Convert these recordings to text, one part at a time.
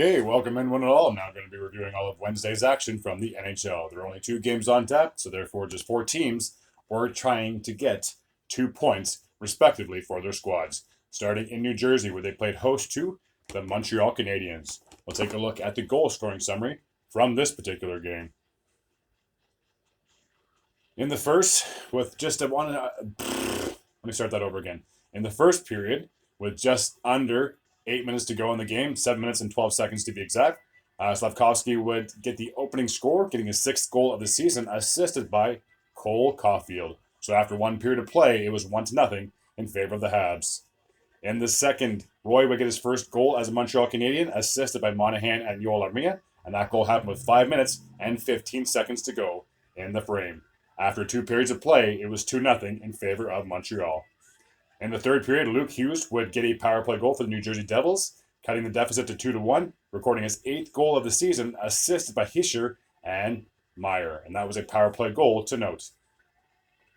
Okay, welcome in one and all. I'm now going to be reviewing all of Wednesday's action from the NHL. There are only 2 games on tap, so therefore just 4 teams were trying to get 2 points, respectively, for their squads. Starting in New Jersey, where they played host to the Montreal Canadiens. We'll take a look at the goal scoring summary from this particular game. In the first, with just a one... let me start that over again. In the first period, with just under 8 minutes to go in the game, 7 minutes and 12 seconds to be exact, Slavkovsky would get the opening score, getting his 6th goal of the season, assisted by Cole Caulfield. So after 1 period of play, it was 1-0 in favor of the Habs. In the second, Roy would get his first goal as a Montreal Canadien, assisted by Monahan and Yoel Armia, and that goal happened with 5 minutes and 15 seconds to go in the frame. After 2 periods of play, it was 2-0 in favor of Montreal. In the third period, Luke Hughes would get a power play goal for the New Jersey Devils, cutting the deficit to 2-1, recording his 8th goal of the season, assisted by Hischier and Meyer. And that was a power play goal to note.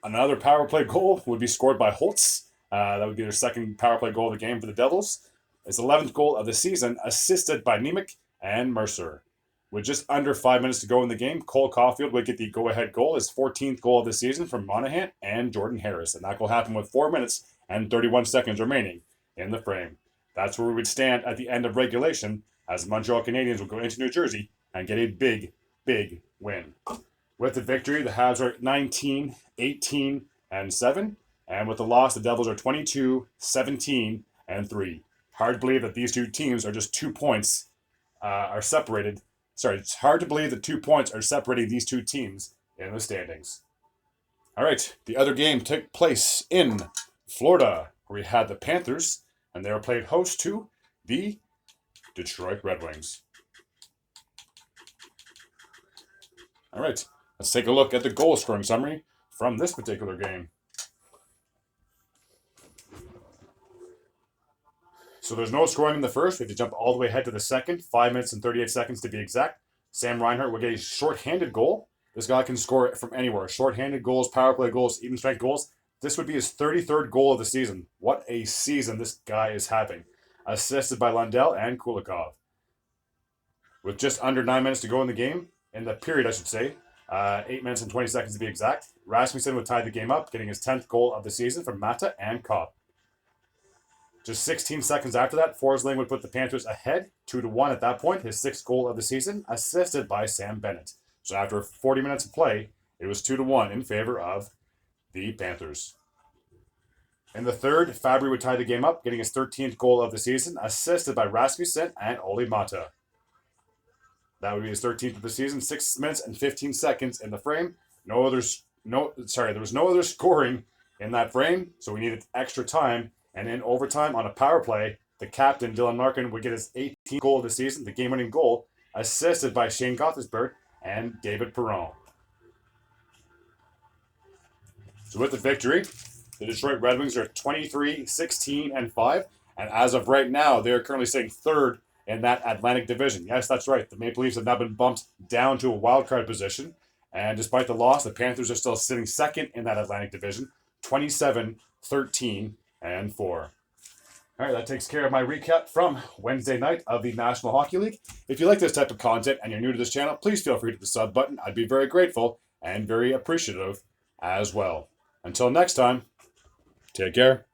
Another power play goal would be scored by Holtz. That would be their second power play goal of the game for the Devils. His 11th goal of the season, assisted by Nemec and Mercer. With just under 5 minutes to go in the game, Cole Caulfield would get the go-ahead goal, his 14th goal of the season from Monahan and Jordan Harris. And that will happen with 4 minutes and 31 seconds remaining in the frame. That's where we would stand at the end of regulation, as the Montreal Canadiens will go into New Jersey and get a big, big win. With the victory, the Habs are 19, 18, and 7. And with the loss, the Devils are 22, 17, and 3. Hard to believe that these 2 teams are just 2 points are separated. Sorry, it's hard to believe that 2 points are separating these 2 teams in the standings. All right, the other game took place in Florida, where we had the Panthers, and they were played host to the Detroit Red Wings. All right, let's take a look at the goal scoring summary from this particular game. So there's no scoring in the first. We have to jump all the way ahead to the second, 5 minutes and 38 seconds to be exact. Sam Reinhart will get a shorthanded goal. This guy can score from anywhere. Shorthanded goals, power play goals, even strength goals. This would be his 33rd goal of the season. What a season this guy is having. Assisted by Lundell and Kulikov. With just under 9 minutes to go in the game, in the period I should say, 8 minutes and 20 seconds to be exact, Rasmussen would tie the game up, getting his 10th goal of the season from Mata and Kopp. Just 16 seconds after that, Forsling would put the Panthers ahead, 2-1 at that point, his 6th goal of the season, assisted by Sam Bennett. So after 40 minutes of play, it was 2-1 in favor of the Panthers. In the third, Fabry would tie the game up, getting his 13th goal of the season, assisted by Rasmussen and Olli Mata. That would be his 13th of the season, 6 minutes and 15 seconds in the frame. There was no other scoring in that frame, so we needed extra time. And in overtime on a power play, the captain, Dylan Larkin, would get his 18th goal of the season, the game-winning goal, assisted by Shane Gothisberg and David Perron. So with the victory, the Detroit Red Wings are 23, 16, and 5. And as of right now, they are currently sitting 3rd in that Atlantic Division. Yes, that's right. The Maple Leafs have now been bumped down to a wild card position. And despite the loss, the Panthers are still sitting 2nd in that Atlantic Division, 27, 13, and 4. All right, that takes care of my recap from Wednesday night of the National Hockey League. If you like this type of content and you're new to this channel, please feel free to hit the sub button. I'd be very grateful and very appreciative as well. Until next time, take care.